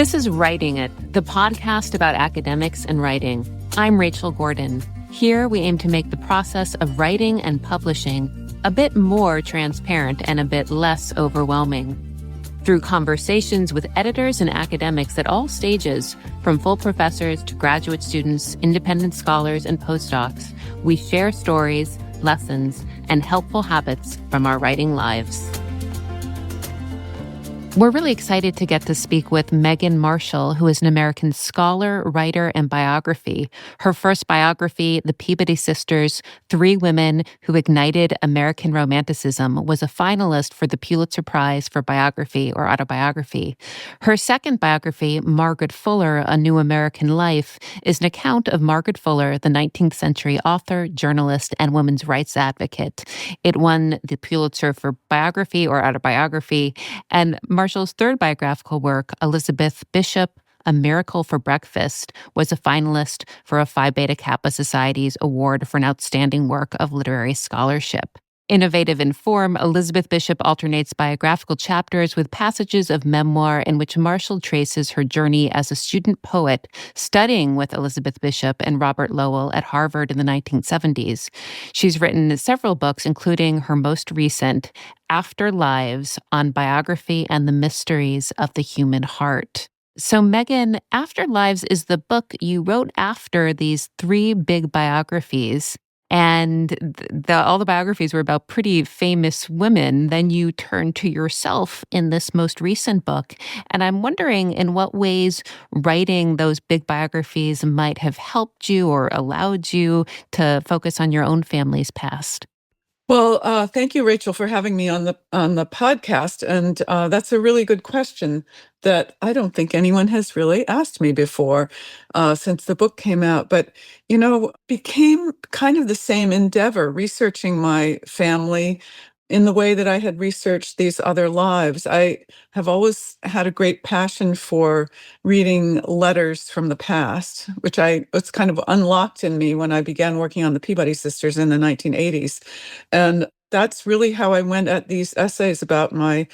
This is Writing It, the podcast about academics and writing. I'm Rachel Gordon. Here, we aim to make the process of writing and publishing a bit more transparent and a bit less overwhelming. Through conversations with editors and academics at all stages, from full professors to graduate students, independent scholars, and postdocs, we share stories, lessons, and helpful habits from our writing lives. We're really excited to get to speak with Megan Marshall, who is an American scholar, writer, and biography. Her first biography, The Peabody Sisters, Three Women Who Ignited American Romanticism, was a finalist for the Pulitzer Prize for Biography or Autobiography. Her second biography, Margaret Fuller, A New American Life, is an account of Margaret Fuller, the 19th century author, journalist, and women's rights advocate. It won the Pulitzer for Biography or Autobiography, and Marshall's third biographical work, Elizabeth Bishop, A Miracle for Breakfast, was a finalist for a Phi Beta Kappa Society's Award for an Outstanding Work of Literary Scholarship. Innovative in form, Elizabeth Bishop alternates biographical chapters with passages of memoir in which Marshall traces her journey as a student poet, studying with Elizabeth Bishop and Robert Lowell at Harvard in the 1970s. She's written several books, including her most recent, After Lives, on biography and the mysteries of the human heart. So, Megan, After Lives is the book you wrote after these three big biographies. And all the biographies were about pretty famous women. Then you turned to yourself in this most recent book. And I'm wondering in what ways writing those big biographies might have helped you or allowed you to focus on your own family's past. Well, thank you, Rachel, for having me on the podcast. And that's a really good question that I don't think anyone has really asked me before since the book came out. But, became kind of the same endeavor, researching my family in the way that I had researched these other lives. I have always had a great passion for reading letters from the past, which was kind of unlocked in me when I began working on the Peabody Sisters in the 1980s. And that's really how I went at these essays about my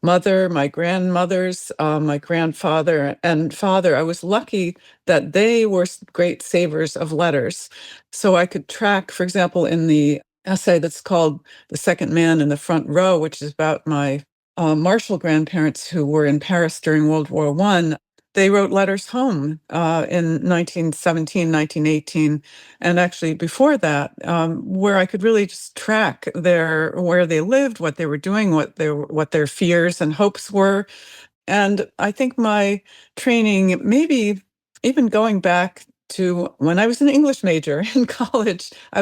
mother, my grandmothers, my grandfather and father. I was lucky that they were great savers of letters. So I could track, for example, in the essay that's called The Second Man in the Front Row, which is about my Marshall grandparents who were in Paris during World War I. They wrote letters home in 1917, 1918, and actually before that, where I could really just track where they lived, what they were doing, what their fears and hopes were. And I think my training, maybe even going back to when I was an English major in college, I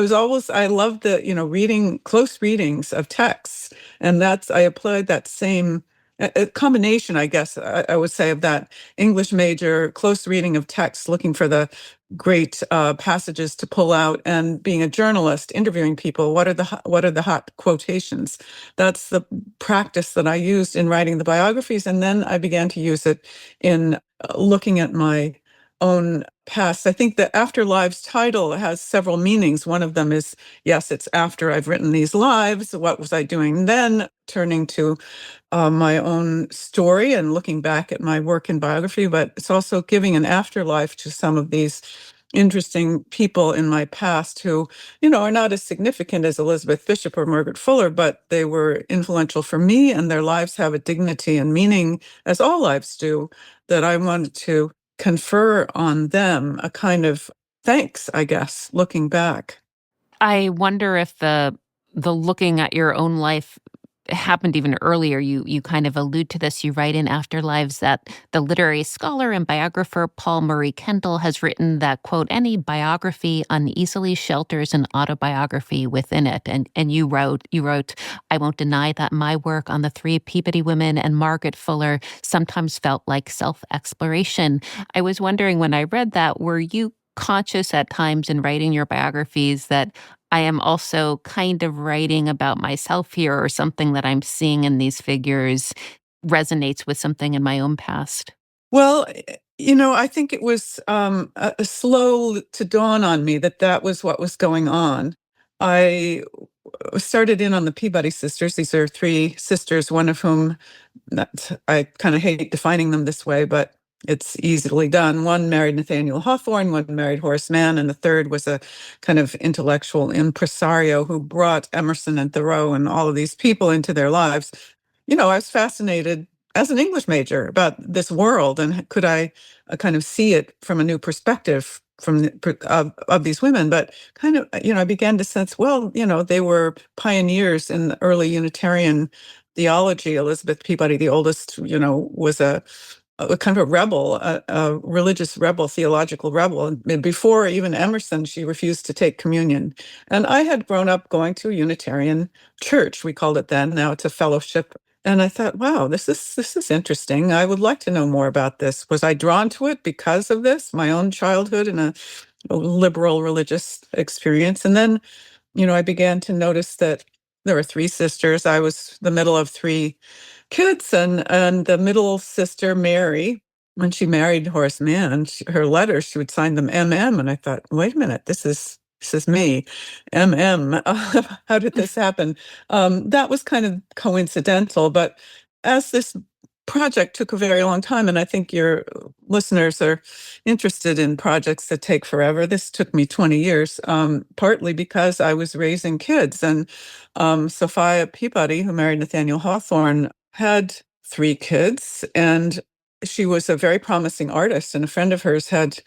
loved reading close readings of texts. And I applied that same a combination, I guess, I would say, of that English major close reading of texts, looking for the great passages to pull out, and being a journalist, interviewing people. What are the hot quotations? That's the practice that I used in writing the biographies, and then I began to use it in looking at my own past. I think the After Lives title has several meanings. One of them is, yes, it's after I've written these lives. What was I doing then? Turning to my own story and looking back at my work in biography, but it's also giving an afterlife to some of these interesting people in my past who, are not as significant as Elizabeth Bishop or Margaret Fuller, but they were influential for me, and their lives have a dignity and meaning, as all lives do, that I wanted to confer on them, a kind of thanks, I guess, looking back. I wonder if the looking at your own life happened even earlier. You kind of allude to this. You write in After Lives that the literary scholar and biographer Paul Murray Kendall has written that, quote, any biography uneasily shelters an autobiography within it. And you wrote, I won't deny that my work on the three Peabody women and Margaret Fuller sometimes felt like self-exploration. I was wondering, when I read that, were you conscious at times in writing your biographies that I am also kind of writing about myself here, or something that I'm seeing in these figures resonates with something in my own past? Well, I think it was a slow to dawn on me that was what was going on. I started in on the Peabody Sisters. These are three sisters, one of whom, I kind of hate defining them this way, but it's easily done. One married Nathaniel Hawthorne, one married Horace Mann, and the third was a kind of intellectual impresario who brought Emerson and Thoreau and all of these people into their lives. I was fascinated as an English major about this world, and could I kind of see it from a new perspective of these women. But kind of, I began to sense, well, they were pioneers in the early Unitarian theology. Elizabeth Peabody, the oldest, was a kind of a rebel, a religious rebel, theological rebel. And before even Emerson, she refused to take communion. And I had grown up going to a Unitarian church, we called it then. Now it's a fellowship. And I thought, wow, this is interesting. I would like to know more about this. Was I drawn to it because of this, my own childhood in a liberal religious experience? And then, I began to notice that there were three sisters. I was the middle of three kids, and the middle sister, Mary, when she married Horace Mann, her letters, she would sign them MM, and I thought, wait a minute, this is me, MM. How did this happen? That was kind of coincidental, but as this project took a very long time, and I think your listeners are interested in projects that take forever. This took me 20 years, partly because I was raising kids. And Sophia Peabody, who married Nathaniel Hawthorne, had three kids, and she was a very promising artist. And a friend of hers had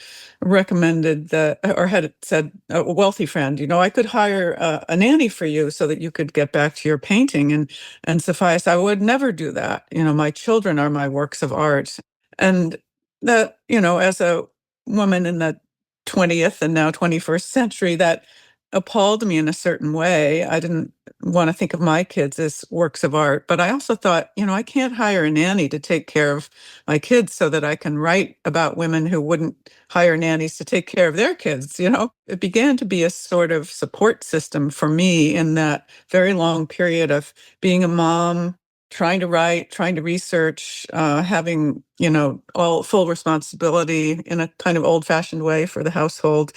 recommended that, or had said, a wealthy friend, I could hire a nanny for you so that you could get back to your painting. And Sophia said, I would never do that. My children are my works of art. And that, as a woman in the 20th and now 21st century, that appalled me in a certain way. I didn't want to think of my kids as works of art, but I also thought, I can't hire a nanny to take care of my kids so that I can write about women who wouldn't hire nannies to take care of their kids. It began to be a sort of support system for me in that very long period of being a mom, trying to write, trying to research, having, all full responsibility in a kind of old-fashioned way for the household,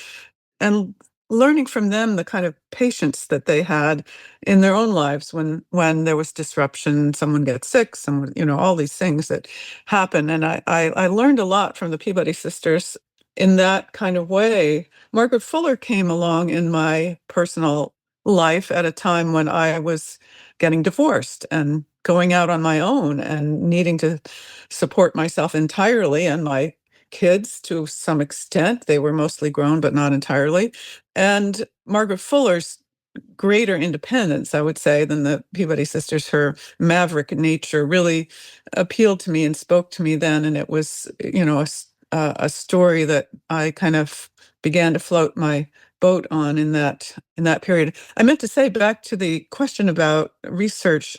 and learning from them the kind of patience that they had in their own lives when there was disruption, someone gets sick, someone, all these things that happen. And I learned a lot from the Peabody sisters in that kind of way. Margaret Fuller came along in my personal life at a time when I was getting divorced and going out on my own and needing to support myself entirely and my kids to some extent. They were mostly grown, but not entirely. And Margaret Fuller's greater independence, I would say, than the Peabody sisters, her maverick nature really appealed to me and spoke to me then. And it was, a story that I kind of began to float my boat on in that period. I meant to say, back to the question about research.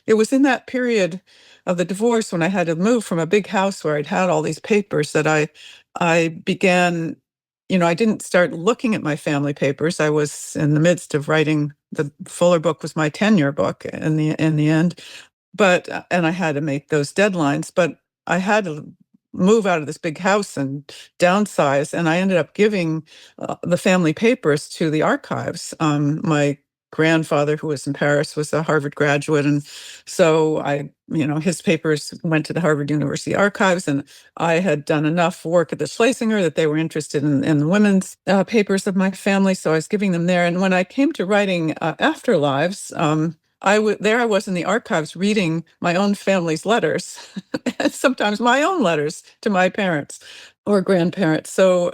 It was in that period of the divorce when I had to move from a big house where I'd had all these papers that I began. I didn't start looking at my family papers. I was in the midst of writing. The Fuller book was my tenure book in the end, but and I had to make those deadlines. But I had to move out of this big house and downsize, and I ended up giving the family papers to the archives. My grandfather, who was in Paris, was a Harvard graduate, and so his papers went to the Harvard University archives, and I had done enough work at the Schlesinger that they were interested in the women's papers of my family, so I was giving them there. And when I came to writing Afterlives, there I was in the archives reading my own family's letters, and sometimes my own letters to my parents or grandparents. So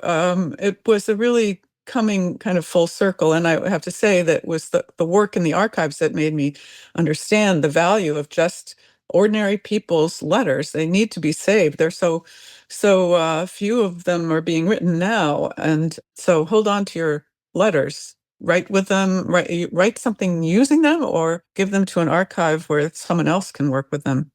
it was a really coming kind of full circle. And I have to say that was the work in the archives that made me understand the value of just ordinary people's letters. They need to be saved. There's so few of them are being written now. And so hold on to your letters. Write with them, write something using them, or give them to an archive where someone else can work with them.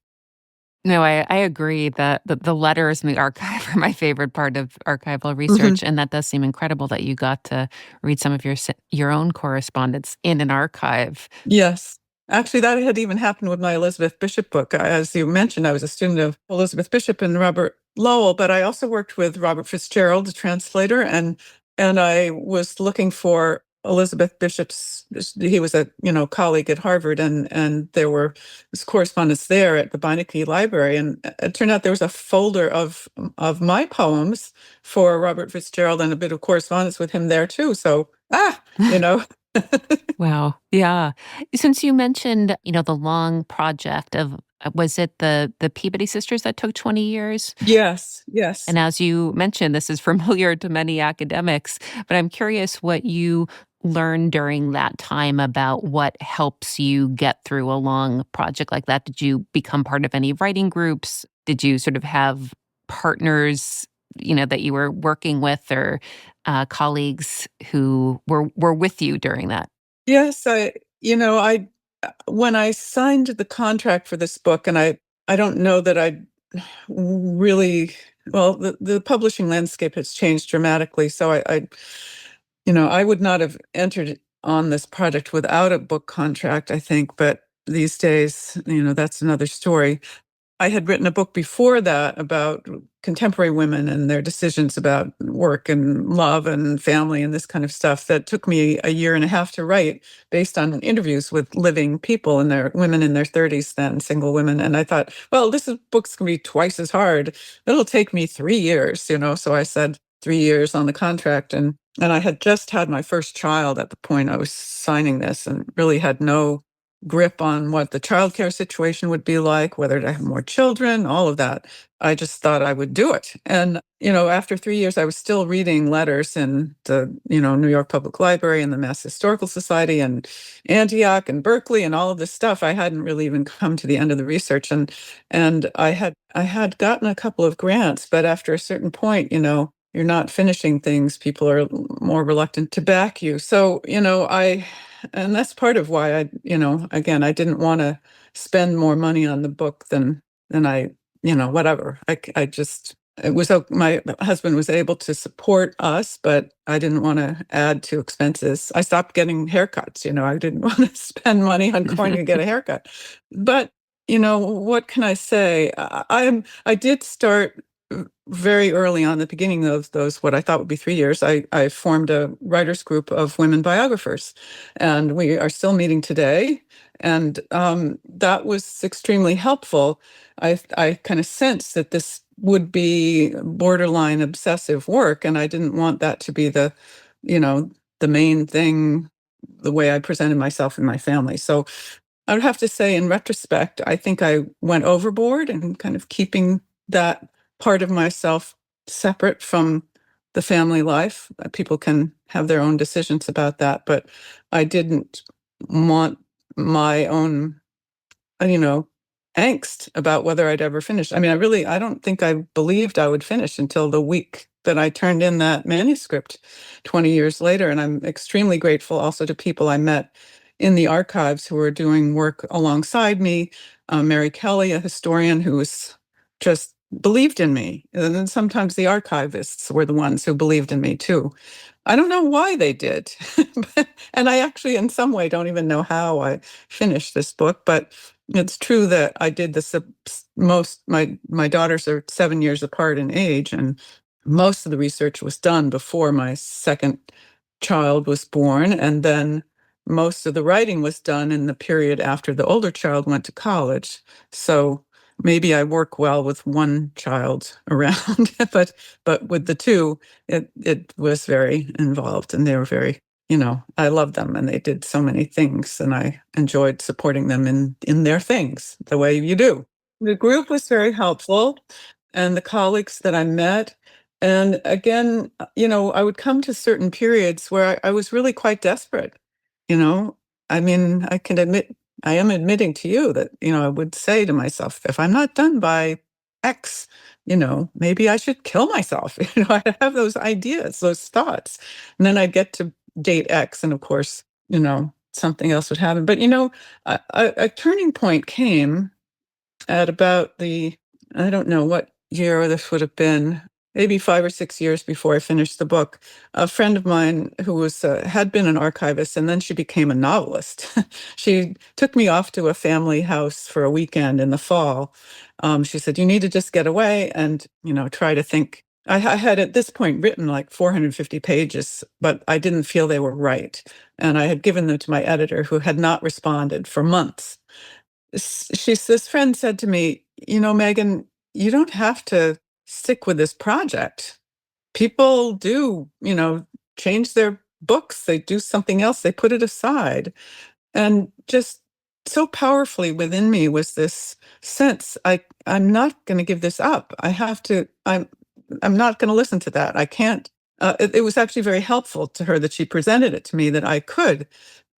No, I agree that the letters in the archive are my favorite part of archival Mhm. research, and that does seem incredible that you got to read some of your own correspondence in an archive. Yes. Actually, that had even happened with my Elizabeth Bishop book. As you mentioned, I was a student of Elizabeth Bishop and Robert Lowell, but I also worked with Robert Fitzgerald, the translator, and I was looking for Elizabeth Bishop's. He was a colleague at Harvard, and there was correspondence there at the Beinecke Library, and it turned out there was a folder of my poems for Robert Fitzgerald and a bit of correspondence with him there too. So you know. Wow. Yeah. Since you mentioned, the long project of was it the Peabody Sisters that took 20 years? Yes, yes. And as you mentioned, this is familiar to many academics, but I'm curious what you learned during that time about what helps you get through a long project like that. Did you become part of any writing groups? Did you sort of have partners, that you were working with, or colleagues who were with you during that? Yes, I when I signed the contract for this book, and I don't know that I really well, the publishing landscape has changed dramatically, so I would not have entered on this project without a book contract, I think, but these days, that's another story. I had written a book before that about contemporary women and their decisions about work and love and family and this kind of stuff that took me a year and a half to write, based on interviews with living people and their women in their 30s then, single women. And I thought, well, book's going to be twice as hard. It'll take me 3 years, So I said 3 years on the contract. And I had just had my first child at the point I was signing this, and really had no grip on what the childcare situation would be like, whether to have more children, all of that. I just thought I would do it. And, after 3 years, I was still reading letters in the, New York Public Library and the Mass Historical Society and Antioch and Berkeley and all of this stuff. I hadn't really even come to the end of the research. And I had gotten a couple of grants, but after a certain point, you're not finishing things, people are more reluctant to back you. So, and that's part of why again, I didn't want to spend more money on the book than I, whatever. I just, my husband was able to support us, but I didn't want to add to expenses. I stopped getting haircuts. I didn't want to spend money on going to get a haircut. But, what can I say? I did start very early on, the beginning of those, what I thought would be 3 years. I formed a writers group of women biographers, and we are still meeting today. And that was extremely helpful. I kind of sensed that this would be borderline obsessive work, and I didn't want that to be you know, the main thing, the way I presented myself and my family. So I would have to say, in retrospect, I think I went overboard in kind of keeping that part of myself separate from the family life. People can have their own decisions about that, but I didn't want my own, you know, angst about whether I'd ever finish. I mean, I don't think I believed I would finish until the week that I turned in that manuscript 20 years later. And I'm extremely grateful also to people I met in the archives who were doing work alongside me. Mary Kelly, a historian who was just believed in me. And then sometimes the archivists were the ones who believed in me too. I don't know why they did. And I actually, in some way, don't even know how I finished this book, but it's true that I did this. My daughters are 7 years apart in age, and most of the research was done before my second child was born, and then most of the writing was done in the period after the older child went to college. So maybe I work well with one child around, but with the two, it was very involved, and they were very, I loved them, and they did so many things, and I enjoyed supporting them in their things the way you do. The group was very helpful, and the colleagues that I met. And again, I would come to certain periods where I was really quite desperate. You know, I mean, I am admitting to you that, I would say to myself, if I'm not done by X, maybe I should kill myself. I have those ideas, those thoughts. And then I'd get to date X, and of course, something else would happen. But, a turning point came at about I don't know what year this would have been, maybe 5 or 6 years before I finished the book. A friend of mine who had been an archivist, and then she became a novelist. She took me off to a family house for a weekend in the fall. She said, "You need to just get away and, try to think I had at this point written like 450 pages, but I didn't feel they were right. And I had given them to my editor, who had not responded for months. This friend said to me, Megan, you don't have to stick with this project. People do, change their books, they do something else, they put it aside. And just so powerfully within me was this sense, I'm not going to give this up. I'm not going to listen to that. I can't. It was actually very helpful to her that she presented it to me that I could,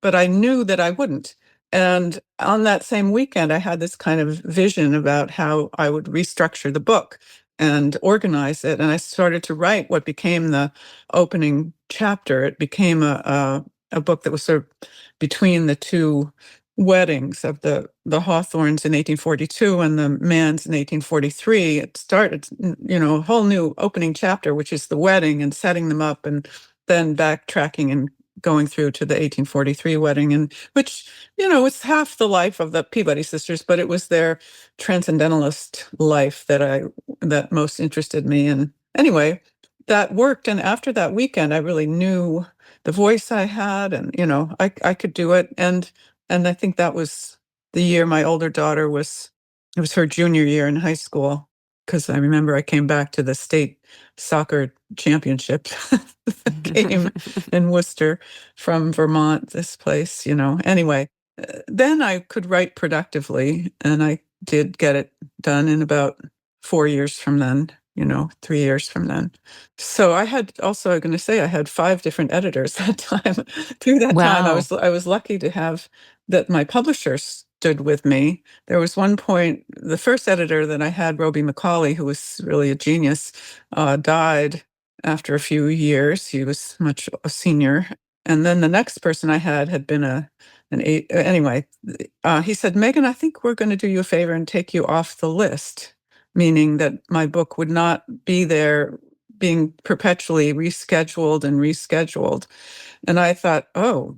but I knew that I wouldn't. And on that same weekend, I had this kind of vision about how I would restructure the book and organize it. And I started to write what became the opening chapter. It became a book that was sort of between the two weddings of the Hawthorns in 1842 and the Manns in 1843. It started, a whole new opening chapter, which is the wedding and setting them up, and then backtracking and going through to the 1843 wedding, and which, it's half the life of the Peabody sisters, but it was their transcendentalist life that most interested me. And anyway, that worked. And after that weekend, I really knew the voice I had, and I could do it. And I think that was the year my older daughter it was her junior year in high school, because I remember I came back to the state soccer championship game in Worcester from Vermont, this place, Anyway, then I could write productively, and I did get it done in about 4 years from then, 3 years from then. So I'm going to say I had 5 different editors that time. Through that time, Wow. I was lucky to have that my publisher stood with me. There was one point, the first editor that I had, Roby McCauley, who was really a genius, died after a few years. He was much a senior. And then the next person I had been anyway, he said, Megan, I think we're going to do you a favor and take you off the list, meaning that my book would not be there being perpetually rescheduled and rescheduled. And I thought, oh,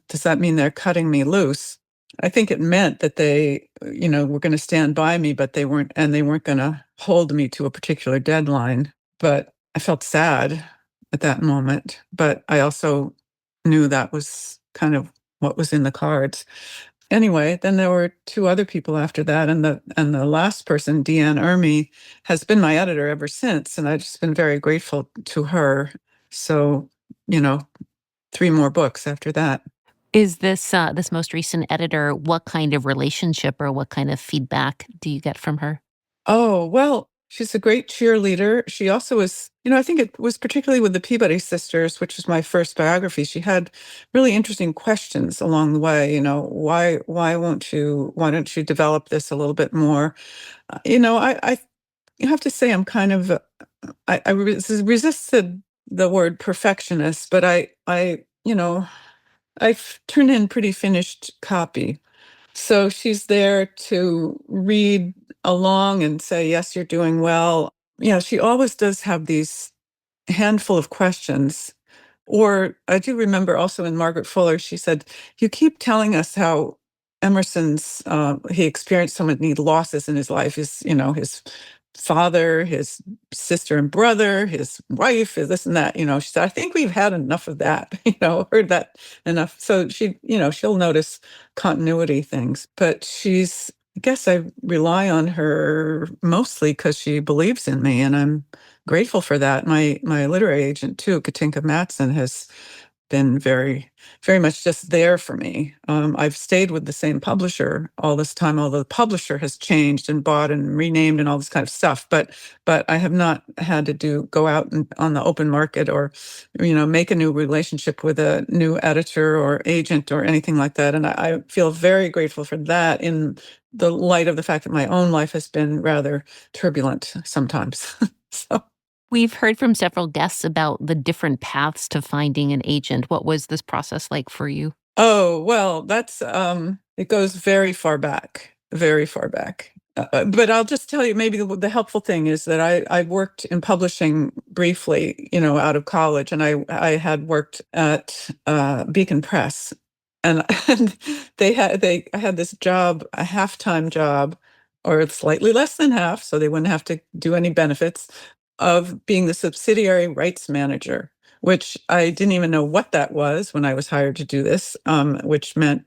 does that mean they're cutting me loose? I think it meant that they, were going to stand by me, but they weren't going to hold me to a particular deadline. But I felt sad at that moment. But I also knew that was kind of what was in the cards. Anyway, then there were 2 other people after that, and the last person, Deanne Ermy, has been my editor ever since, and I've just been very grateful to her. So, you know, 3 more books after that. Is this most recent editor, what kind of relationship or what kind of feedback do you get from her? Oh, well, she's a great cheerleader. She also was, I think it was particularly with the Peabody Sisters, which was my first biography. She had really interesting questions along the way. Why don't you develop this a little bit more? I have to say I'm kind of, resisted the word perfectionist, but I've turned in pretty finished copy. So she's there to read along and say, yes, you're doing well. She always does have these handful of questions. Or I do remember also in Margaret Fuller, she said, you keep telling us how he experienced so many losses in his life. His father, his sister and brother, his wife, his this and that. She said, I think we've had enough of that, heard that enough. So she'll notice continuity things, but I guess I rely on her mostly because she believes in me, and I'm grateful for that. My literary agent too, Katinka Matson, has been very, very much just there for me. I've stayed with the same publisher all this time, although the publisher has changed and bought and renamed and all this kind of stuff. But I have not had to go out on the open market, or make a new relationship with a new editor or agent or anything like that. And I feel very grateful for that, in the light of the fact that my own life has been rather turbulent sometimes. So. We've heard from several guests about the different paths to finding an agent. What was this process like for you? Oh, well, that's it goes very far back, very far back. But I'll just tell you, maybe the helpful thing is that I worked in publishing briefly, out of college, and I had worked at Beacon Press, and and I had this job, a half-time job, or slightly less than half, so they wouldn't have to do any benefits, of being the subsidiary rights manager, which I didn't even know what that was when I was hired to do this, which meant,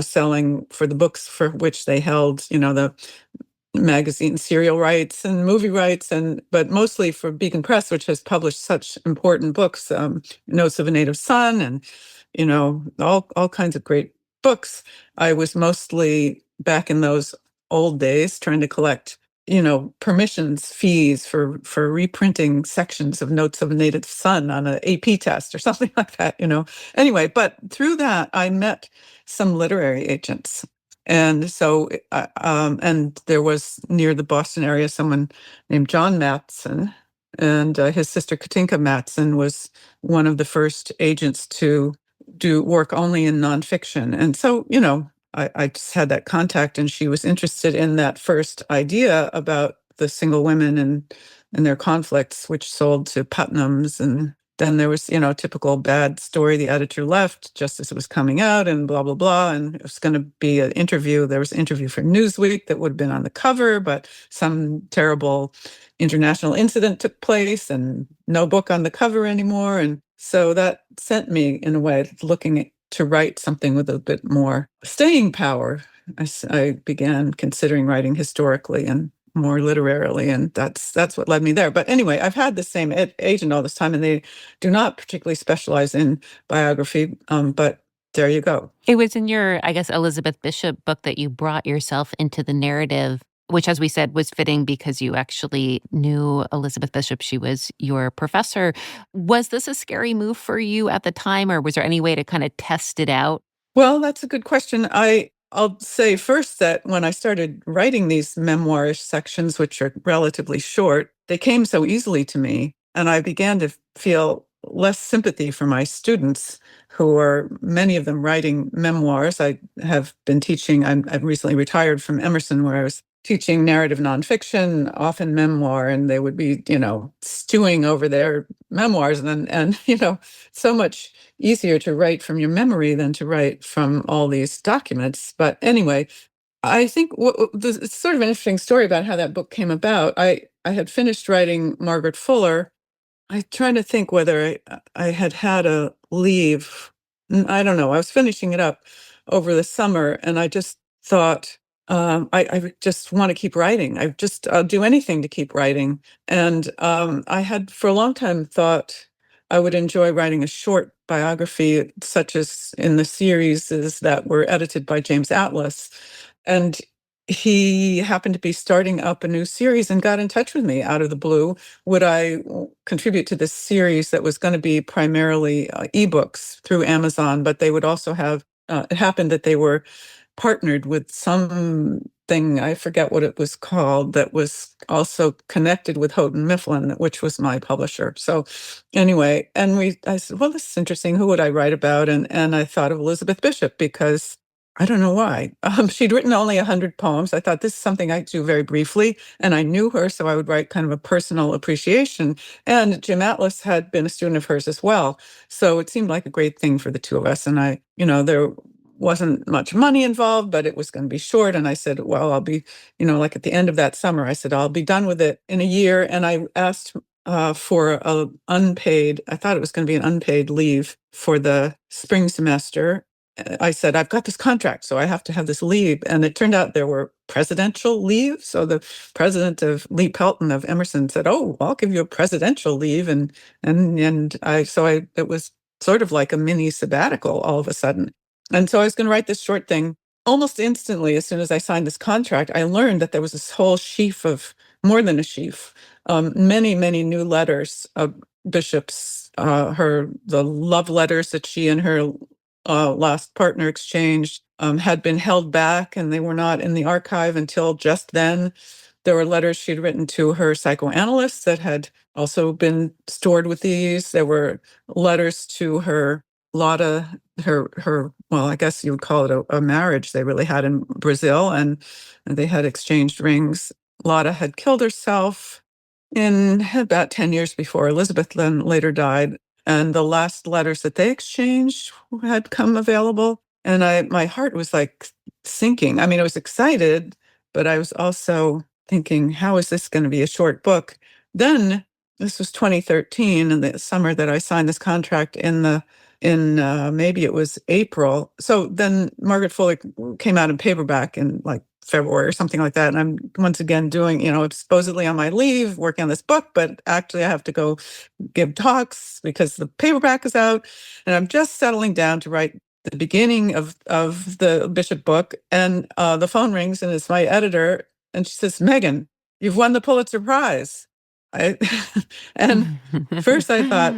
selling for the books for which they held, the magazine serial rights and movie rights, but mostly for Beacon Press, which has published such important books, Notes of a Native Son, and all kinds of great books. I was mostly back in those old days trying to collect permissions fees for reprinting sections of Notes of a Native Son on an AP test or something like that. Anyway, but through that I met some literary agents. And so, and there was near the Boston area someone named John Matson, and his sister Katinka Matson was one of the first agents to do work only in nonfiction. And so, I just had that contact, and she was interested in that first idea about the single women and their conflicts, which sold to Putnam's. And then there was, typical bad story. The editor left just as it was coming out, and blah, blah, blah. And it was going to be an interview. There was an interview for Newsweek that would have been on the cover, but some terrible international incident took place and no book on the cover anymore. And so that sent me, in a way, looking to write something with a bit more staying power. I began considering writing historically and more literarily, and that's what led me there. But anyway, I've had the same agent all this time, and they do not particularly specialize in biography, but there you go. It was in your, I guess, Elizabeth Bishop book that you brought yourself into the narrative, which, as we said, was fitting because you actually knew Elizabeth Bishop. She was your professor. Was this a scary move for you at the time, or was there any way to kind of test it out? Well, that's a good question. I'll say first that when I started writing these memoirish sections, which are relatively short, they came so easily to me, and I began to feel less sympathy for my students, who are many of them writing memoirs. I have been teaching. I've recently retired from Emerson, where I was teaching narrative nonfiction, often memoir, and they would be, stewing over their memoirs, and so much easier to write from your memory than to write from all these documents. But anyway, I think it's sort of an interesting story about how that book came about. I had finished writing Margaret Fuller. I trying to think whether I had had a leave. I don't know. I was finishing it up over the summer, and I just thought, I just want to keep writing. I'll do anything to keep writing. And I had for a long time thought I would enjoy writing a short biography, such as in the series that were edited by James Atlas. And he happened to be starting up a new series and got in touch with me out of the blue. Would I contribute to this series that was going to be primarily ebooks through Amazon, but they would also have, it happened that they were partnered with something, I forget what it was called, that was also connected with Houghton Mifflin, which was my publisher. So anyway, I said, well, this is interesting. Who would I write about? And I thought of Elizabeth Bishop, because I don't know why. She'd written only 100 poems. I thought this is something I do very briefly, and I knew her, so I would write kind of a personal appreciation. And Jim Atlas had been a student of hers as well, so it seemed like a great thing for the two of us. And there wasn't much money involved, but it was going to be short. And I said, well, I'll be, like at the end of that summer, I said, I'll be done with it in a year. And I asked for a unpaid, I thought it was going to be an unpaid leave for the spring semester. I said, I've got this contract, so I have to have this leave. And it turned out there were presidential leave. So the president of Lee Pelton of Emerson said, oh, I'll give you a presidential leave. It was sort of like a mini sabbatical all of a sudden. And so I was going to write this short thing. Almost instantly, as soon as I signed this contract, I learned that there was this whole sheaf of, more than a sheaf, many, many new letters of Bishop's, the love letters that she and her last partner exchanged had been held back, and they were not in the archive until just then. There were letters she'd written to her psychoanalyst that had also been stored with these. There were letters to her Lotta, well, I guess you would call it a marriage they really had in Brazil, and they had exchanged rings. Lotta had killed herself in about 10 years before Elizabeth then later died. And the last letters that they exchanged had come available. And my heart was like sinking. I mean, I was excited, but I was also thinking, how is this going to be a short book? Then this was 2013, in the summer that I signed this contract in maybe it was April. So then Margaret Fuller came out in paperback in like February or something like that. And I'm once again doing, supposedly on my leave, working on this book, but actually I have to go give talks because the paperback is out. And I'm just settling down to write the beginning of the Bishop book. And the phone rings, and it's my editor. And she says, "Megan, you've won the Pulitzer Prize." I, and first I thought,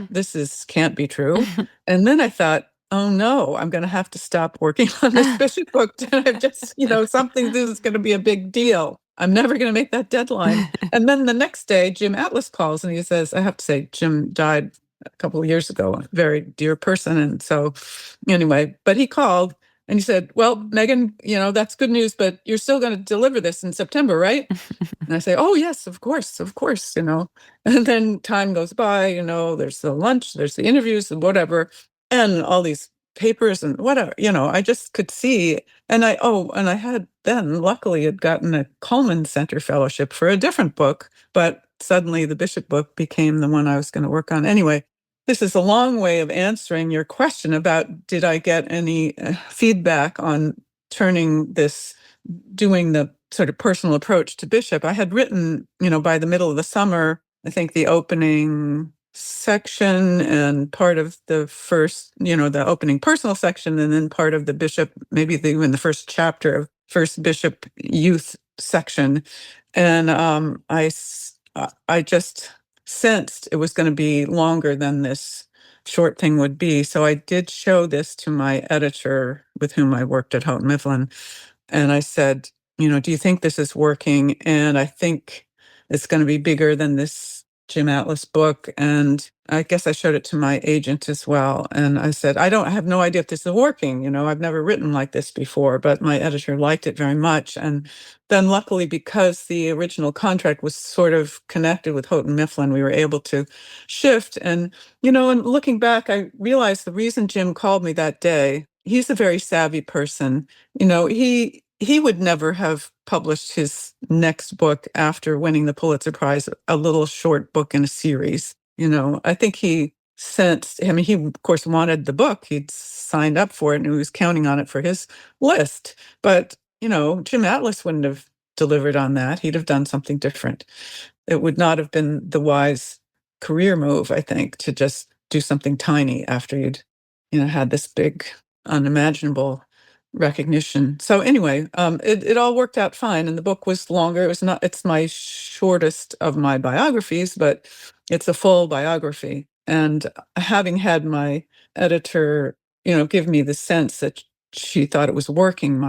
can't be true. And then I thought, oh no, I'm going to have to stop working on this Bishop book. I've just, something, this is going to be a big deal. I'm never going to make that deadline. And then the next day, Jim Atlas calls and he says, I have to say, Jim died a couple of years ago, a very dear person. And so anyway, but he called and he said, "Well, Megan, that's good news, but you're still going to deliver this in September, right?" And I say, "Oh, yes, of course, of course." And then time goes by, there's the lunch, there's the interviews and whatever, and all these papers and whatever, I just could see. And I had then luckily had gotten a Cullman Center fellowship for a different book, but suddenly the Bishop book became the one I was going to work on. Anyway, this is a long way of answering your question about did I get any feedback on doing the sort of personal approach to Bishop. I had written, by the middle of the summer, I think the opening section and part of the first, the opening personal section, and then part of the Bishop, maybe even the first chapter of first Bishop youth section. And I just sensed it was going to be longer than this short thing would be. So I did show this to my editor with whom I worked at Houghton Mifflin. And I said, "Do you think this is working?" And I think it's going to be bigger than this Jim Atlas book. And I guess I showed it to my agent as well. And I said, I have no idea if this is working. I've never written like this before, but my editor liked it very much. And then luckily, because the original contract was sort of connected with Houghton Mifflin, we were able to shift. And, and looking back, I realized the reason Jim called me that day, he's a very savvy person. He would never have published his next book after winning the Pulitzer Prize, a little short book in a series. I think he sensed, he of course wanted the book. He'd signed up for it and he was counting on it for his list. But, Jim Atlas wouldn't have delivered on that. He'd have done something different. It would not have been the wise career move, I think, to just do something tiny after you'd, had this big, unimaginable recognition. So anyway, it all worked out fine, and the book was longer. It's my shortest of my biographies, but it's a full biography. And having had my editor, give me the sense that she thought it was working,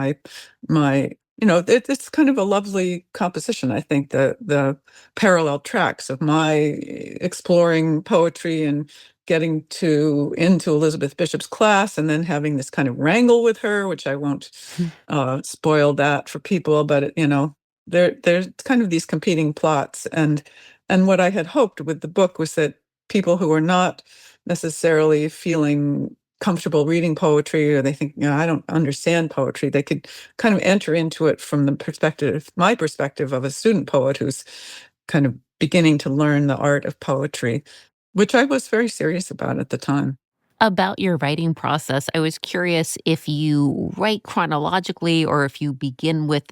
it's kind of a lovely composition. I think the parallel tracks of my exploring poetry and getting into Elizabeth Bishop's class, and then having this kind of wrangle with her, which I won't spoil that for people, but there's kind of these competing plots, and what I had hoped with the book was that people who are not necessarily feeling comfortable reading poetry, or they think, I don't understand poetry, they could kind of enter into it from my perspective of a student poet who's kind of beginning to learn the art of poetry, which I was very serious about at the time. About your writing process, I was curious if you write chronologically or if you begin with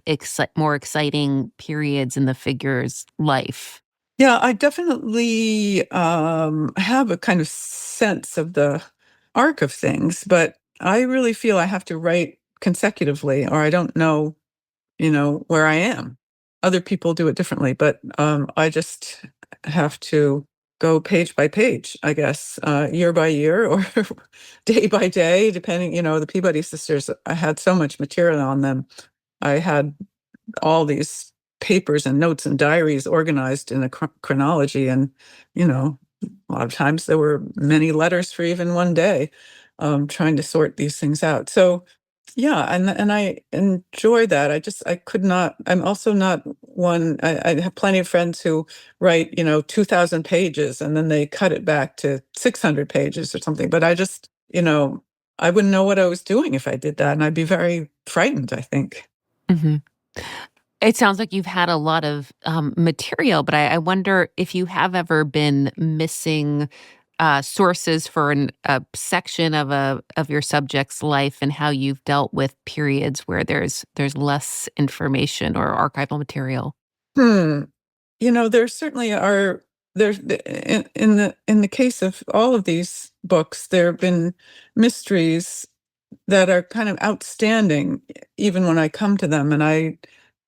more exciting periods in the figure's life. Yeah, I definitely have a kind of sense of the arc of things, but I really feel I have to write consecutively, or I don't know, where I am. Other people do it differently, but I just have to go page by page, I guess, year by year or day by day, depending. The Peabody Sisters, I had so much material on them. I had all these papers and notes and diaries organized in a chronology, and a lot of times there were many letters for even one day, trying to sort these things out. So yeah, and I enjoy that. I could not. I'm also not one. I have plenty of friends who write 2,000 pages and then they cut it back to 600 pages or something. But I just I wouldn't know what I was doing if I did that, and I'd be very frightened, I think. Mhm. It sounds like you've had a lot of material, but I wonder if you have ever been missing sources for a section of your subject's life and how you've dealt with periods where there's less information or archival material. Hmm. There certainly are. There's in the case of all of these books, there have been mysteries that are kind of outstanding, even when I come to them, and I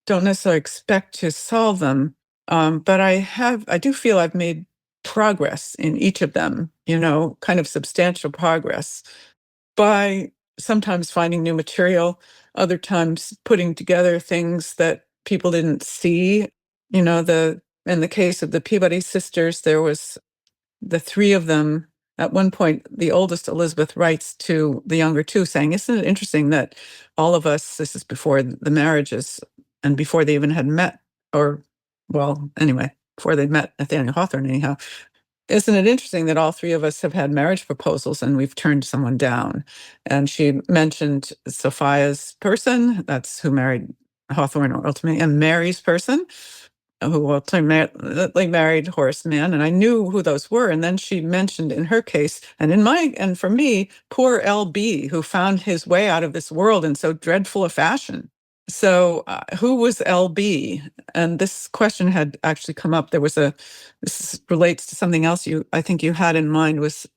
don't necessarily expect to solve them. But I do feel I've made progress in each of them. Kind of substantial progress by sometimes finding new material, other times putting together things that people didn't see. The In the case of the Peabody sisters, there was the three of them. At one point, the oldest, Elizabeth, writes to the younger two, saying, "Isn't it interesting that all of us," this is before the marriages and before they even had met, or, well, anyway, before they'd met Nathaniel Hawthorne, anyhow, "Isn't it interesting that all three of us have had marriage proposals and we've turned someone down?" And she mentioned Sophia's person, that's who married Hawthorne ultimately, and Mary's person, who ultimately married Horace Mann, and I knew who those were. And then she mentioned in her case, and for me, poor L.B., who found his way out of this world in so dreadful a fashion. So, who was L.B.? And this question had actually come up. This relates to something else I think you had in mind, was,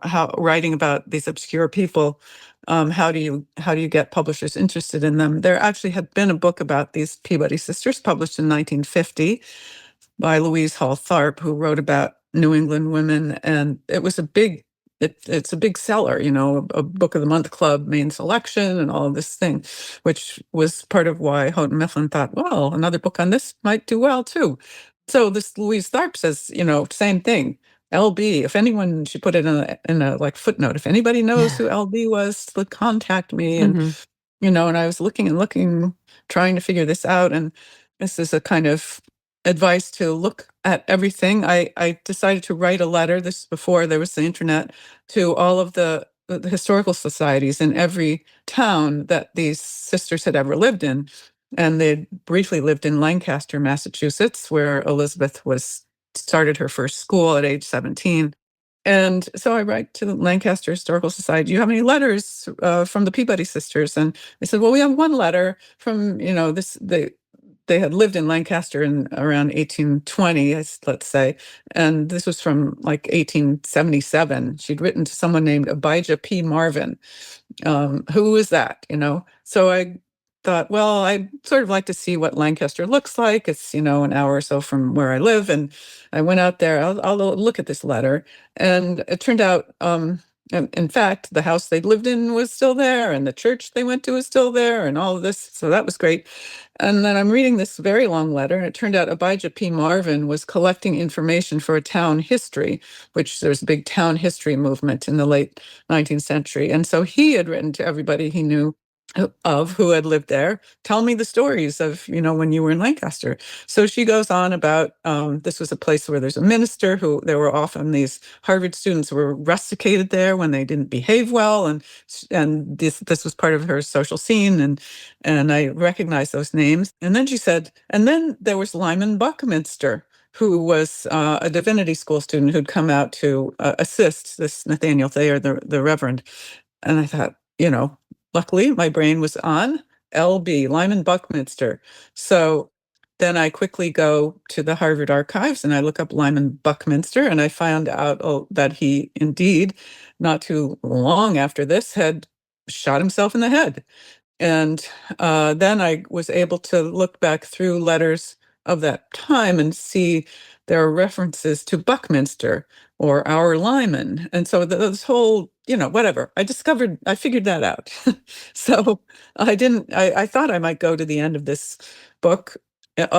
how writing about these obscure people, how do you get publishers interested in them? There actually had been a book about these Peabody sisters published in 1950 by Louise Hall Tharp, who wrote about New England women, and it's a big seller, a Book of the Month Club main selection and all of this thing, which was part of why Houghton Mifflin thought, well, another book on this might do well too. So this Louise Tharp says, same thing. LB, if anyone, she put it in a like footnote, if anybody knows who LB was, contact me. And Hmm. and I was looking and looking, trying to figure this out. And this is a kind of advice to look at everything. I decided to write a letter, this is before there was the internet, to all of the historical societies in every town that these sisters had ever lived in. And they briefly lived in Lancaster, Massachusetts, where Elizabeth started her first school at age 17. And so I write to the Lancaster Historical Society, "Do you have any letters from the Peabody sisters?" And they said, "Well, we have one letter from, they had lived in Lancaster in around 1820, let's say. And this was from like 1877. She'd written to someone named Abijah P. Marvin. Who is that? So I thought, well, I'd sort of like to see what Lancaster looks like. It's, an hour or so from where I live. And I went out there. I'll look at this letter. And it turned out, in fact, the house they lived in was still there, and the church they went to was still there, and all of this. So that was great. And then I'm reading this very long letter, and it turned out Abijah P. Marvin was collecting information for a town history, which there's a big town history movement in the late 19th century. And so he had written to everybody he knew of who had lived there, "Tell me the stories of, when you were in Lancaster." So she goes on about, this was a place where there's a minister who, there were often these Harvard students who were rusticated there when they didn't behave well. And this was part of her social scene. And I recognized those names. And then she said, and then there was Lyman Buckminster, who was a divinity school student who'd come out to assist this Nathaniel Thayer, the Reverend. And I thought, luckily my brain was on LB, Lyman Buckminster. So then I quickly go to the Harvard archives and I look up Lyman Buckminster, and I found out, that he indeed, not too long after this, had shot himself in the head. And then I was able to look back through letters of that time and see there are references to Buckminster or our Lyman. And so this whole, whatever, I figured that out. So I thought I might go to the end of this book.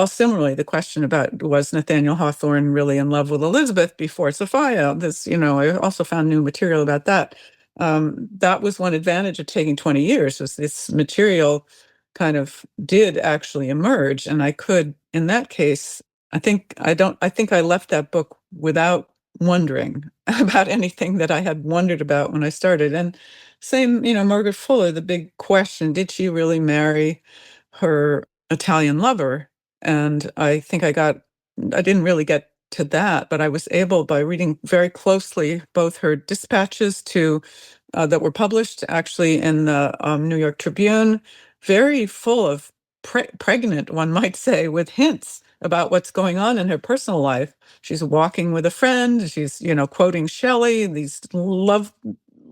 Similarly, the question about, was Nathaniel Hawthorne really in love with Elizabeth before Sophia? I also found new material about that. That was one advantage of taking 20 years, was this material kind of did actually emerge. And I could, in that case, I think I left that book without wondering about anything that I had wondered about when I started. And same, Margaret Fuller, the big question, did she really marry her Italian lover. And I didn't really get to that, but I was able, by reading very closely both her dispatches that were published actually in the New York Tribune, very full of pregnant, one might say, with hints about what's going on in her personal life. She's walking with a friend. She's, quoting Shelley, these love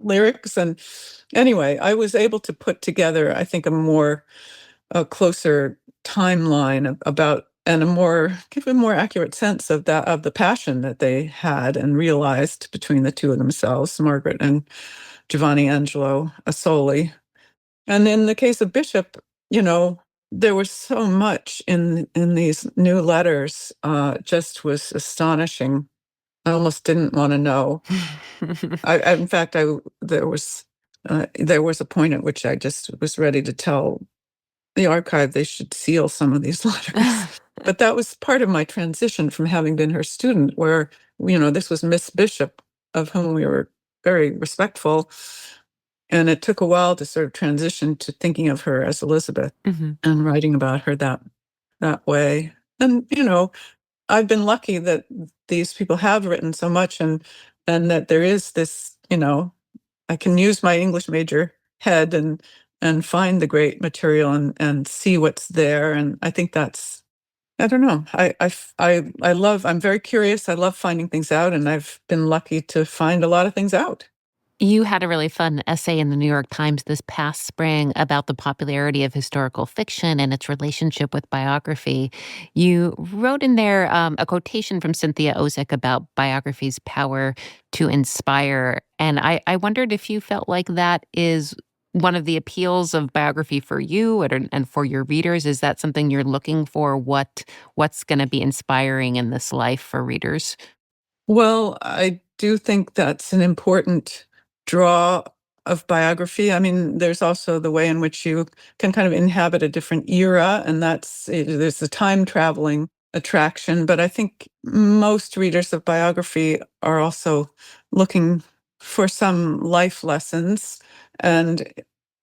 lyrics. And anyway, I was able to put together, I think, a closer timeline about, and give a more accurate sense of the passion that they had and realized between the two of themselves, Margaret and Giovanni Angelo Asoli. And in the case of Bishop, you know, there was so much in these new letters, just was astonishing. I almost didn't want to know. In fact, there was a point at which I just was ready to tell the archive they should seal some of these letters. But that was part of my transition from having been her student, where, this was Miss Bishop, of whom we were very respectful. And it took a while to sort of transition to thinking of her as Elizabeth and writing about her that way. And, I've been lucky that these people have written so much, and that there is this, I can use my English major head and find the great material and see what's there. And I think that's, I don't know. I'm very curious. I love finding things out, and I've been lucky to find a lot of things out. You had a really fun essay in the New York Times this past spring about the popularity of historical fiction and its relationship with biography. You wrote in there a quotation from Cynthia Ozick about biography's power to inspire. And I wondered if you felt like that is one of the appeals of biography for you and for your readers. Is that something you're looking for? What's going to be inspiring in this life for readers? Well, I do think that's an important draw of biography. I mean, there's also the way in which you can kind of inhabit a different era, and there's a time traveling attraction. But I think most readers of biography are also looking for some life lessons. And,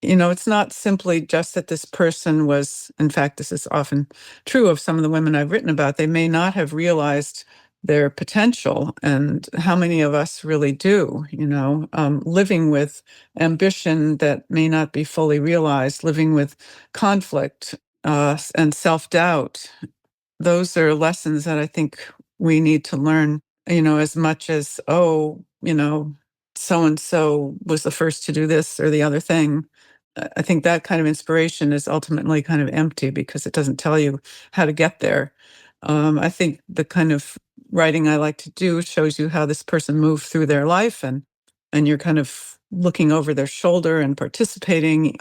it's not simply just that this person was, in fact, this is often true of some of the women I've written about, they may not have realized their potential. And how many of us really do, living with ambition that may not be fully realized, living with conflict and self-doubt. Those are lessons that I think we need to learn, as much as, so and so was the first to do this or the other thing. I think that kind of inspiration is ultimately kind of empty because it doesn't tell you how to get there. I think the kind of writing I like to do shows you how this person moved through their life, and you're kind of looking over their shoulder and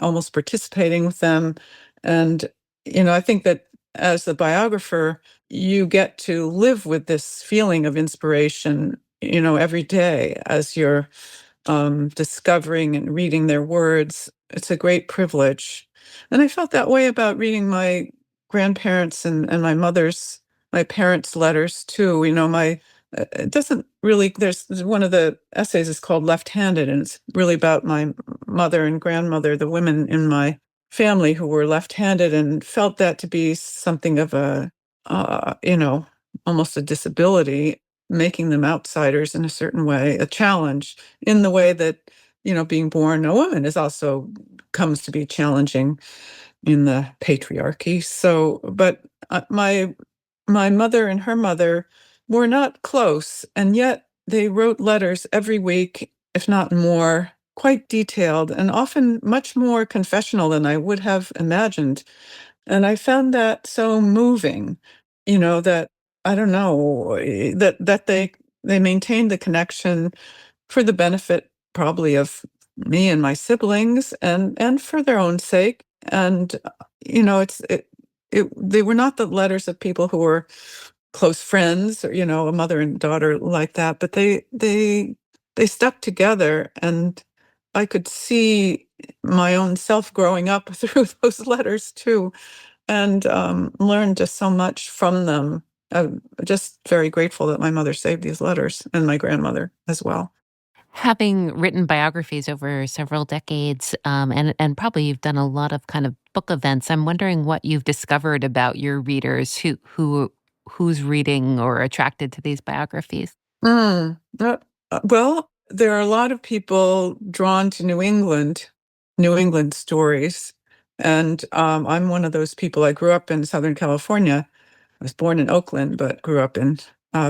almost participating with them. And, I think that as the biographer, you get to live with this feeling of inspiration, every day as you're discovering and reading their words. It's a great privilege. And I felt that way about reading my grandparents and my parents' letters too. It doesn't really, there's one of the essays is called Left-Handed, and it's really about my mother and grandmother, the women in my family who were left-handed, and felt that to be something of uh, you know, almost a disability, making them outsiders in a certain way, a challenge in the way that, being born a woman is also comes to be challenging in the patriarchy. So, but my mother and her mother were not close, and yet they wrote letters every week, if not more, quite detailed and often much more confessional than I would have imagined. And I found that so moving, that I don't know, that they maintained the connection for the benefit probably of me and my siblings, and for their own sake. And they were not the letters of people who were close friends, or a mother and daughter like that, but they stuck together, and I could see my own self growing up through those letters too, and learned just so much from them. I'm just very grateful that my mother saved these letters, and my grandmother as well. Having written biographies over several decades, and probably you've done a lot of kind of book events, I'm wondering what you've discovered about your readers who's reading or attracted to these biographies. Mm, well, there are a lot of people drawn to New England stories, and I'm one of those people. I grew up in Southern California. I was born in Oakland, but grew up in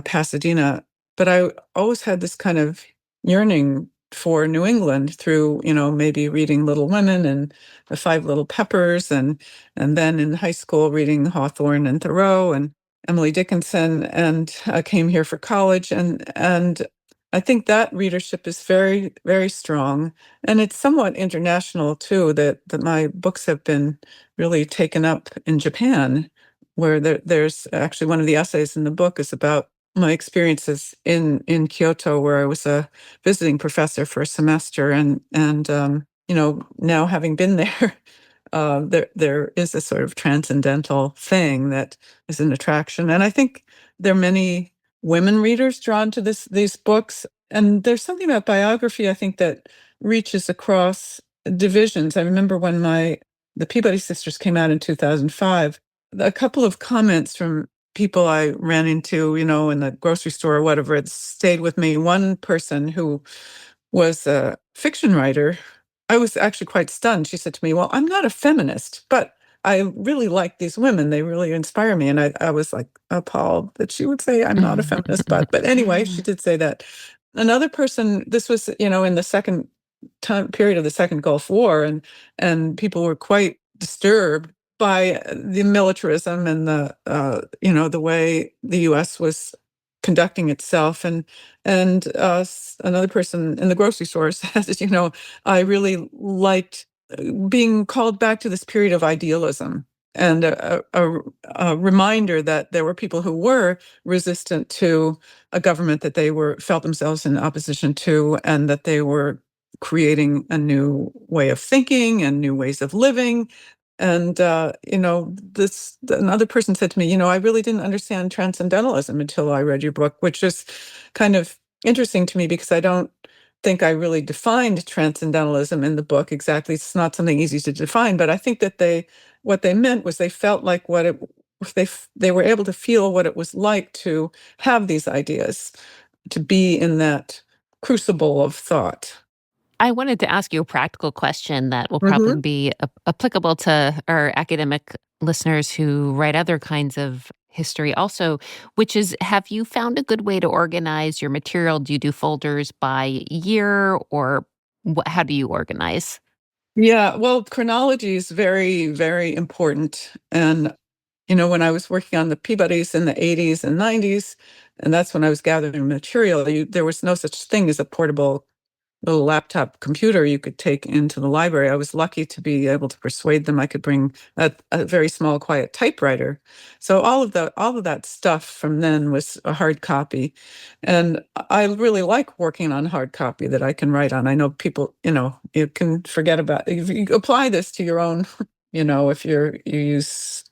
Pasadena. But I always had this kind of yearning for New England through, maybe reading Little Women and The Five Little Peppers, and then in high school reading Hawthorne and Thoreau and Emily Dickinson, and I came here for college, and I think that readership is very, very strong, and it's somewhat international too. That my books have been really taken up in Japan, where there's actually one of the essays in the book is about my experiences in Kyoto, where I was a visiting professor for a semester, and now having been there, there is a sort of transcendental thing that is an attraction, and I think there are many women readers drawn to these books, and there's something about biography I think that reaches across divisions. I remember when the Peabody Sisters came out in 2005, a couple of comments from people I ran into, in the grocery store or whatever, it stayed with me. One person who was a fiction writer, I was actually quite stunned. She said to me, "Well, I'm not a feminist, but I really like these women. They really inspire me." And I was like appalled that she would say I'm not a feminist, but anyway, she did say that. Another person, this was, in the second time period of the Second Gulf War, and people were quite disturbed by the militarism and the way the U.S. was conducting itself, and another person in the grocery store says, I really liked being called back to this period of idealism, and a reminder that there were people who were resistant to a government that they were felt themselves in opposition to, and that they were creating a new way of thinking and new ways of living. And this another person said to me, I really didn't understand transcendentalism until I read your book, which is kind of interesting to me because I don't think I really defined transcendentalism in the book exactly. It's not something easy to define, but I think that what they meant was they felt like they were able to feel what it was like to have these ideas, to be in that crucible of thought. I wanted to ask you a practical question that will probably Hmm. be applicable to our academic listeners who write other kinds of history also, which is, have you found a good way to organize your material? Do you do folders by year, or how do you organize? Yeah, well, chronology is very, very important. And, when I was working on the Peabodys in the 80s and 90s, and that's when I was gathering material, there was no such thing as a portable little laptop computer you could take into the library. I was lucky to be able to persuade them I could bring a very small, quiet typewriter. So all of that stuff from then was a hard copy, and I really like working on hard copy that I can write on. I know people, you can forget about if you apply this to your own, if you use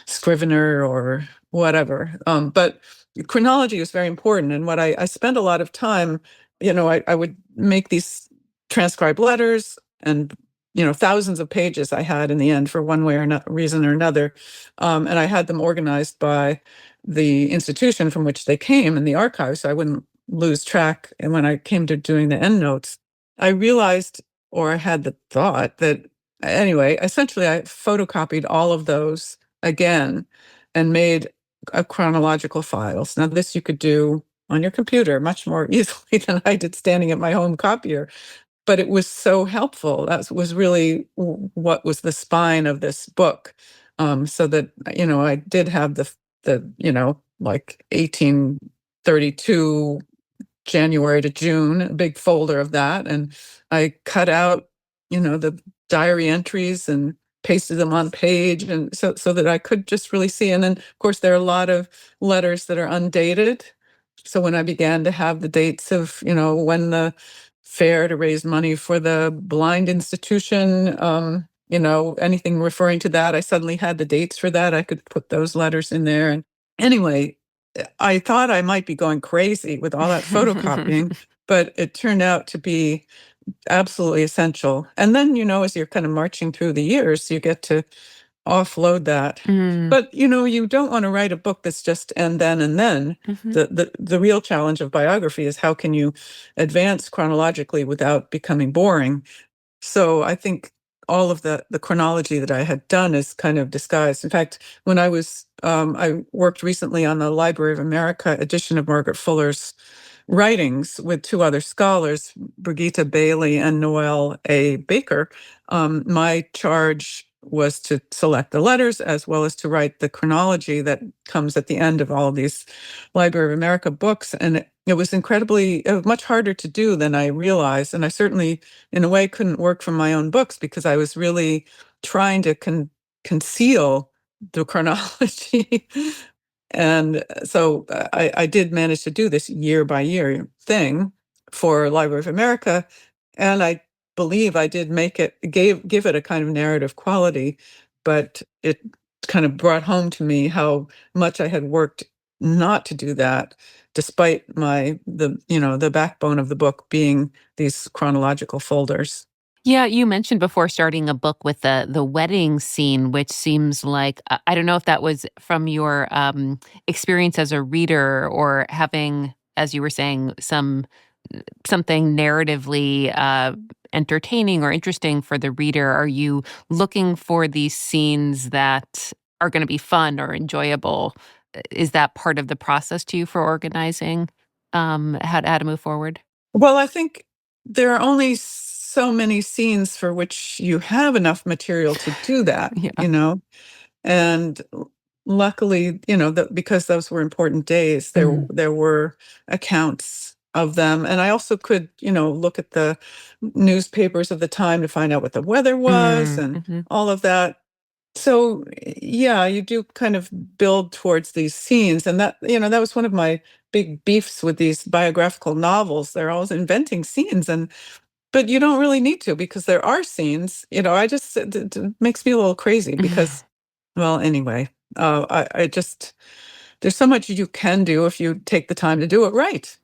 Scrivener or whatever. But chronology is very important, and what I spend a lot of time, I would make these transcribed letters, and thousands of pages I had in the end for one way or reason or another, and I had them organized by the institution from which they came in the archive, so I wouldn't lose track. And when I came to doing the endnotes, I realized, or I had the thought that, anyway, essentially I photocopied all of those again and made a chronological files. Now, this you could do on your computer much more easily than I did standing at my home copier. But it was so helpful. That was really what was the spine of this book. So that, I did have like 1832 January to June, a big folder of that. And I cut out, the diary entries and pasted them on page, and so that I could just really see. And then of course there are a lot of letters that are undated. So when I began to have the dates of, when the fair to raise money for the blind institution, anything referring to that, I suddenly had the dates for that. I could put those letters in there. And anyway, I thought I might be going crazy with all that photocopying, but it turned out to be absolutely essential. And then, as you're kind of marching through the years, you get to offload that. Mm, But, you don't want to write a book that's just and then and then. mhm. The real challenge of biography is how can you advance chronologically without becoming boring. So I think all of the chronology that I had done is kind of disguised. In fact, when I worked recently on the Library of America edition of Margaret Fuller's writings with two other scholars, Brigitte Bailey and Noel A. Baker. My charge was to select the letters as well as to write the chronology that comes at the end of all of these Library of America books. And it was much harder to do than I realized. And I certainly, in a way, couldn't work from my own books because I was really trying to conceal the chronology. And so I did manage to do this year by year thing for Library of America. And I believe I did give it a kind of narrative quality, but it kind of brought home to me how much I had worked not to do that, despite the backbone of the book being these chronological folders. Yeah, you mentioned before starting a book with the wedding scene, which seems like I don't know if that was from your experience as a reader or having, as you were saying, something narratively entertaining or interesting for the reader. Are you looking for these scenes that are going to be fun or enjoyable? Is that part of the process to you for organizing how to move forward? Well, I think there are only so many scenes for which you have enough material to do that, Yeah. and luckily, because those were important days, Mm. there were accounts of them, and I also could, look at the newspapers of the time to find out what the weather was Mm. and Mhm. all of that. So, yeah, you do kind of build towards these scenes, and that was one of my big beefs with these biographical novels. They're always inventing scenes, but you don't really need to because there are scenes. I just it makes me a little crazy because, well, anyway, I just there's so much you can do if you take the time to do it right.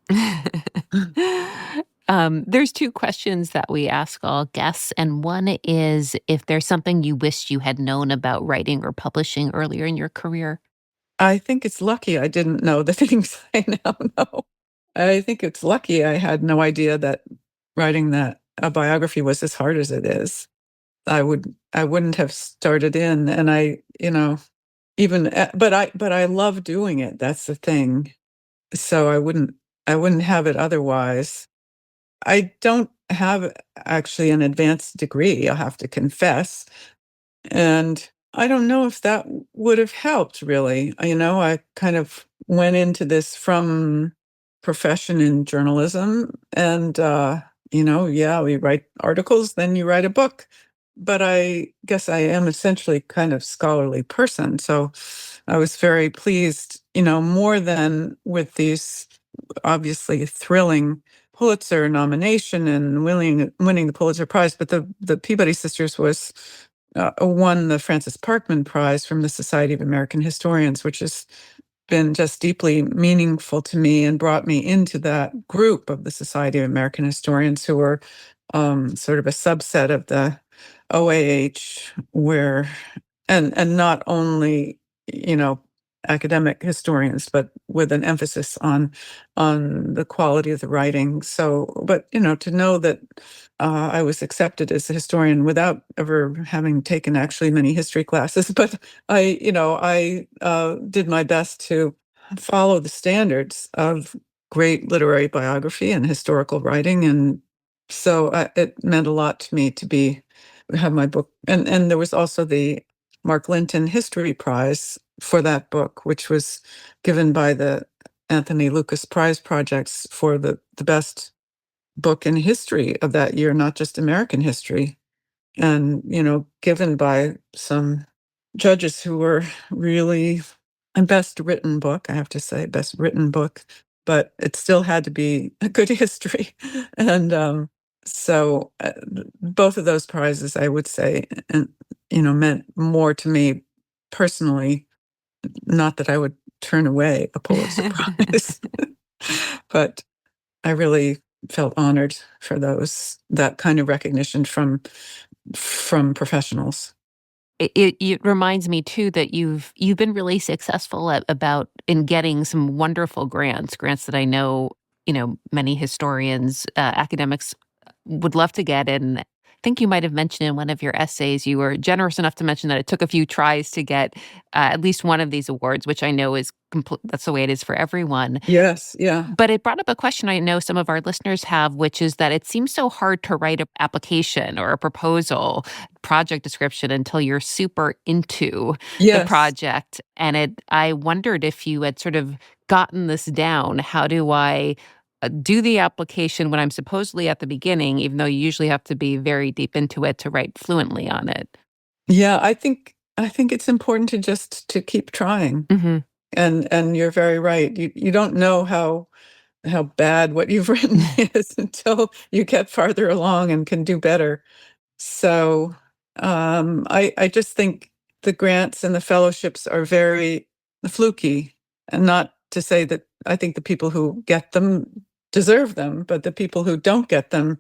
There's two questions that we ask all guests, and one is if there's something you wish you had known about writing or publishing earlier in your career. I think it's lucky I didn't know the things I now know. I think it's lucky I had no idea that writing that a biography was as hard as it is. I wouldn't have started in, and but I love doing it. That's the thing. So I wouldn't have it otherwise. I don't have actually an advanced degree, I'll have to confess. And I don't know if that would have helped really. I kind of went into this from profession in journalism and yeah, we write articles, then you write a book. But I guess I am essentially kind of scholarly person. So I was very pleased, more than with these obviously thrilling Pulitzer nomination and winning the Pulitzer Prize, but the Peabody Sisters won the Francis Parkman Prize from the Society of American Historians, which has been just deeply meaningful to me and brought me into that group of the Society of American Historians who were sort of a subset of the OAH, where and not only you know academic historians, but with an emphasis on the quality of the writing. So, but to know that I was accepted as a historian without ever having taken actually many history classes, but I did my best to follow the standards of great literary biography and historical writing, and so it meant a lot to me to have my book. And there was also the Mark Linton History Prize for that book, which was given by the Anthony Lucas Prize Projects for the best book in history of that year, not just American history. And, given by some judges who were really a best written book, I have to say, best written book, but it still had to be a good history. And so both of those prizes, I would say, and, meant more to me personally, not that I would turn away a Pulitzer Prize, but I really felt honored for that kind of recognition from professionals. It reminds me too that you've been really successful in getting some wonderful grants that I know, many historians, academics would love to get. And I think you might have mentioned in one of your essays, you were generous enough to mention that it took a few tries to get at least one of these awards, which I know is that's the way it is for everyone. Yes, yeah. But it brought up a question I know some of our listeners have, which is that it seems so hard to write an application or a proposal, project description until you're super into the Yes. project. And I wondered if you had sort of gotten this down. How do I do the application when I'm supposedly at the beginning, even though you usually have to be very deep into it to write fluently on it? Yeah, I think it's important to keep trying. Hmm. And you're very right. You don't know how bad what you've written is until you get farther along and can do better. So I just think the grants and the fellowships are very fluky, and not to say that I think the people who get them deserve them, but the people who don't get them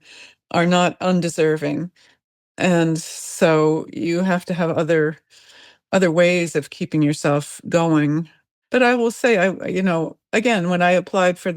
are not undeserving. And so you have to have other ways of keeping yourself going. But I will say, again, when I applied for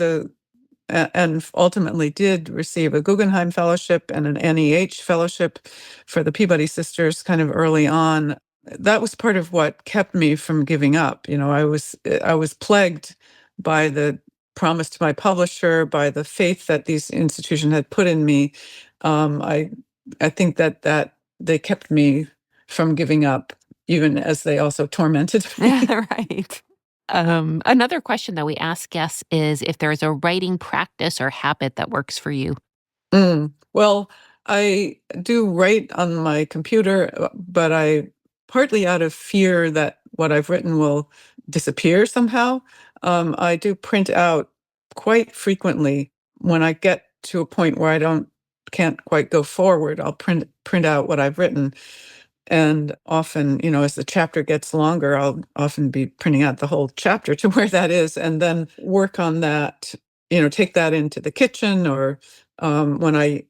and ultimately did receive a Guggenheim Fellowship and an NEH Fellowship for the Peabody Sisters kind of early on, that was part of what kept me from giving up. I was plagued by the promise to my publisher, by the faith that these institutions had put in me. I think that they kept me from giving up, even as they also tormented me. Right. Another question that we ask guests is if there's a writing practice or habit that works for you. Well, I do write on my computer, but I partly out of fear that what I've written will disappear somehow. I do print out quite frequently. When I get to a point where can't quite go forward, I'll print out what I've written. And often, as the chapter gets longer, I'll often be printing out the whole chapter to where that is, and then work on that, take that into the kitchen. Or when I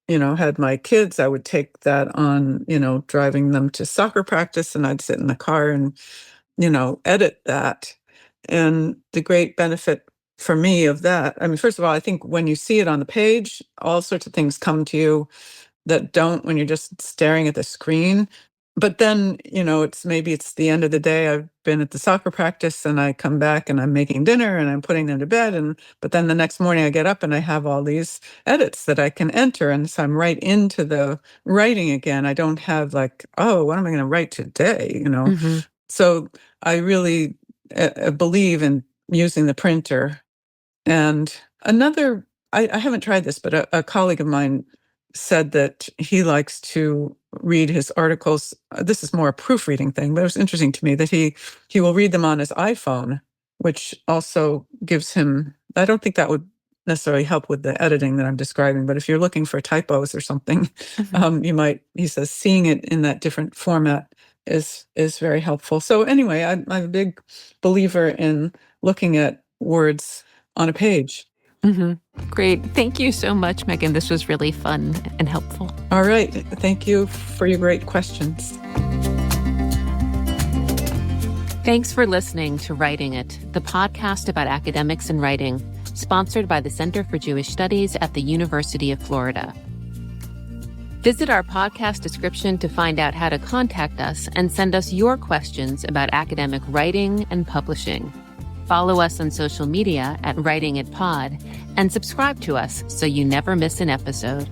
had my kids, I would take that on, driving them to soccer practice, and I'd sit in the car and, edit that. And the great benefit for me of that, I mean, first of all, I think when you see it on the page, all sorts of things come to you that don't when you're just staring at the screen. But then, it's the end of the day. I've been at the soccer practice and I come back and I'm making dinner and I'm putting them to bed. But then the next morning I get up and I have all these edits that I can enter. And so I'm right into the writing again. I don't have like, oh, what am I going to write today? Hmm. So I really believe in using the printer. And I haven't tried this, but a colleague of mine said that he likes to read his articles. This is more a proofreading thing, but it was interesting to me that he will read them on his iPhone, which also gives him, I don't think that would necessarily help with the editing that I'm describing, but if you're looking for typos or something, he says seeing it in that different format is very helpful. So anyway, I'm a big believer in looking at words on a page. Hmm. Great. Thank you so much, Megan. This was really fun and helpful. All right. Thank you for your great questions. Thanks for listening to Writing It, the podcast about academics and writing, sponsored by the Center for Jewish Studies at the University of Florida. Visit our podcast description to find out how to contact us and send us your questions about academic writing and publishing. Follow us on social media at Writing It Pod and subscribe to us so you never miss an episode.